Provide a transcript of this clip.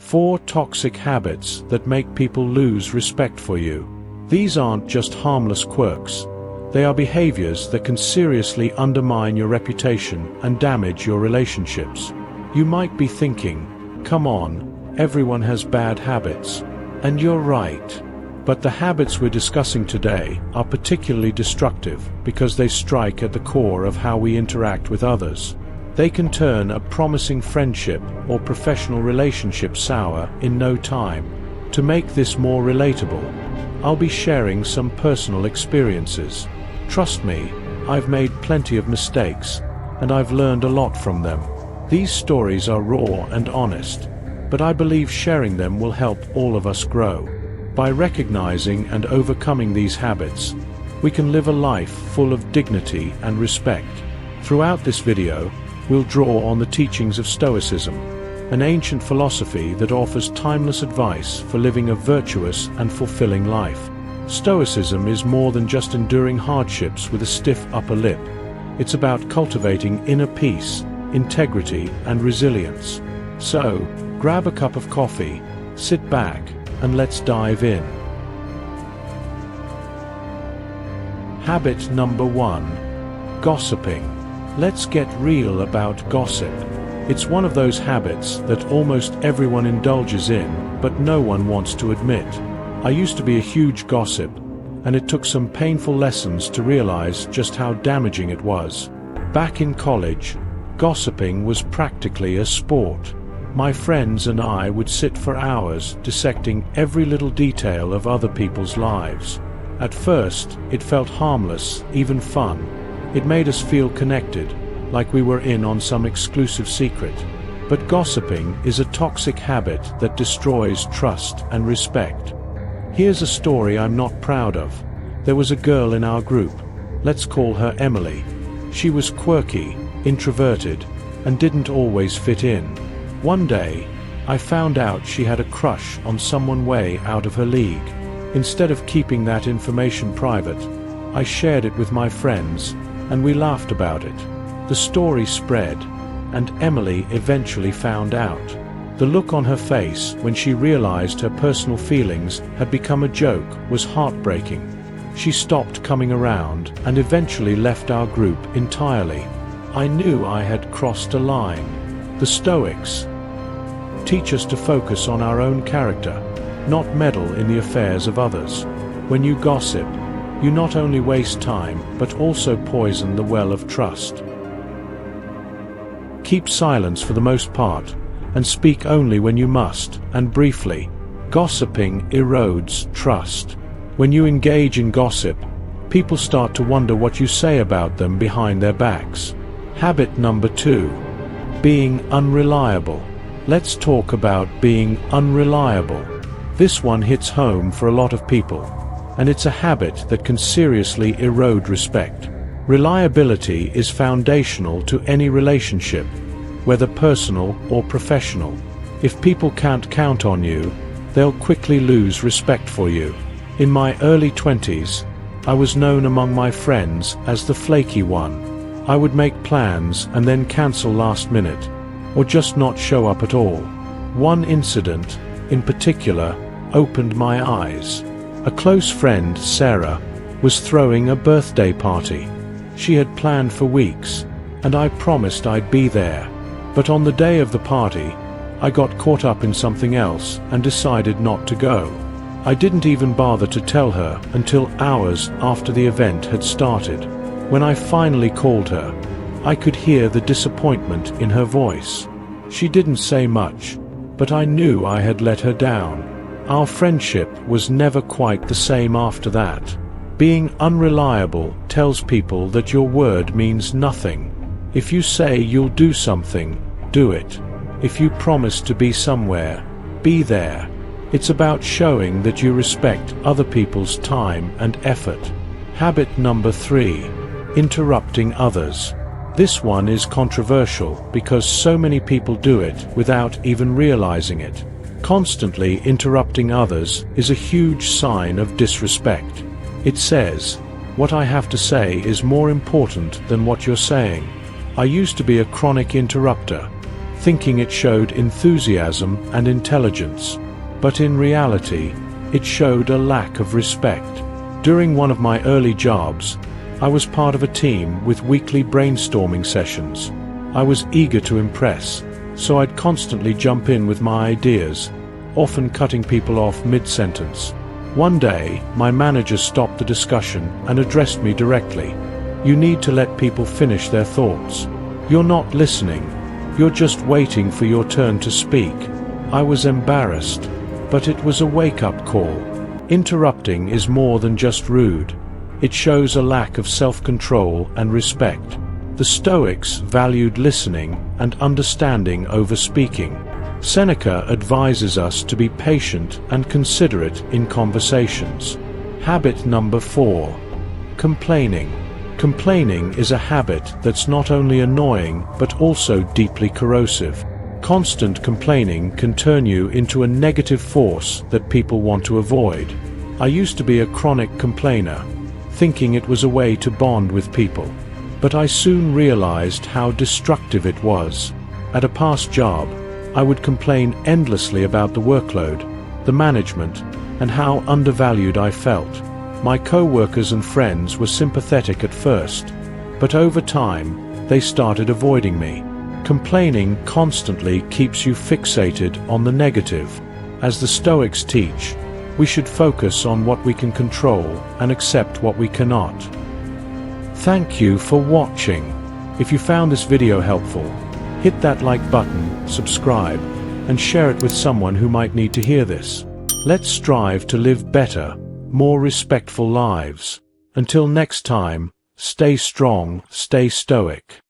4 toxic habits that make people lose respect for you. These aren't just harmless quirks. They are behaviors that can seriously undermine your reputation and damage your relationships. You might be thinking, come on, everyone has bad habits. And you're right. But the habits we're discussing today are particularly destructive because they strike at the core of how we interact with others. They can turn a promising friendship or professional relationship sour in no time. To make this more relatable, I'll be sharing some personal experiences. Trust me, I've made plenty of mistakes, and I've learned a lot from them. These stories are raw and honest, but I believe sharing them will help all of us grow. By recognizing and overcoming these habits, we can live a life full of dignity and respect. Throughout this video, we'll draw on the teachings of Stoicism, an ancient philosophy that offers timeless advice for living a virtuous and fulfilling life. Stoicism is more than just enduring hardships with a stiff upper lip. It's about cultivating inner peace, integrity, and resilience. So, grab a cup of coffee, sit back, and let's dive in. Habit number 1. Gossiping. Let's get real about gossip. It's one of those habits that almost everyone indulges in, but no one wants to admit. I used to be a huge gossip, and it took some painful lessons to realize just how damaging it was. Back in college, gossiping was practically a sport. My friends and I would sit for hours dissecting every little detail of other people's lives. At first, it felt harmless, even fun. It made us feel connected, like we were in on some exclusive secret. But gossiping is a toxic habit that destroys trust and respect. Here's a story I'm not proud of. There was a girl in our group. Let's call her Emily. She was quirky, introverted, and didn't always fit in. One day, I found out she had a crush on someone way out of her league. Instead of keeping that information private, I shared it with my friends, and we laughed about it. The story spread, and Emily eventually found out. The look on her face when she realized her personal feelings had become a joke was heartbreaking. She stopped coming around and eventually left our group entirely. I knew I had crossed a line. The Stoics teach us to focus on our own character, not meddle in the affairs of others. When you gossip, you not only waste time, but also poison the well of trust. Keep silence for the most part, and speak only when you must, and briefly. Gossiping erodes trust. When you engage in gossip, people start to wonder what you say about them behind their backs. Habit number 2. Being unreliable. Let's talk about being unreliable. This one hits home for a lot of people, and it's a habit that can seriously erode respect. Reliability is foundational to any relationship, whether personal or professional. If people can't count on you, they'll quickly lose respect for you. In my early 20s, I was known among my friends as the flaky one. I would make plans and then cancel last minute, or just not show up at all. One incident, in particular, opened my eyes. A close friend, Sarah, was throwing a birthday party. She had planned for weeks, and I promised I'd be there. But on the day of the party, I got caught up in something else and decided not to go. I didn't even bother to tell her until hours after the event had started. When I finally called her, I could hear the disappointment in her voice. She didn't say much, but I knew I had let her down. Our friendship was never quite the same after that. Being unreliable tells people that your word means nothing. If you say you'll do something, do it. If you promise to be somewhere, be there. It's about showing that you respect other people's time and effort. Habit number 3. Interrupting others. This one is controversial because so many people do it without even realizing it. Constantly interrupting others is a huge sign of disrespect. It says, "What I have to say is more important than what you're saying." I used to be a chronic interrupter. thinking it showed enthusiasm and intelligence. But in reality, it showed a lack of respect. During one of my early jobs, I was part of a team with weekly brainstorming sessions. I was eager to impress, so I'd constantly jump in with my ideas, often cutting people off mid-sentence. One day, my manager stopped the discussion and addressed me directly. "You need to let people finish their thoughts. You're not listening. You're just waiting for your turn to speak." I was embarrassed, but it was a wake-up call. Interrupting is more than just rude. It shows a lack of self-control and respect. The Stoics valued listening and understanding over speaking. Seneca advises us to be patient and considerate in conversations. Habit number 4. Complaining. Complaining is a habit that's not only annoying but also deeply corrosive. Constant complaining can turn you into a negative force that people want to avoid. I used to be a chronic complainer, thinking it was a way to bond with people. But I soon realized how destructive it was. At a past job, I would complain endlessly about the workload, the management, and how undervalued I felt. My co-workers and friends were sympathetic at first, but over time, they started avoiding me. Complaining constantly keeps you fixated on the negative. As the Stoics teach, we should focus on what we can control and accept what we cannot. Thank you for watching. If you found this video helpful, hit that like button, subscribe, and share it with someone who might need to hear this. Let's strive to live better, more respectful lives. Until next time, stay strong, stay stoic.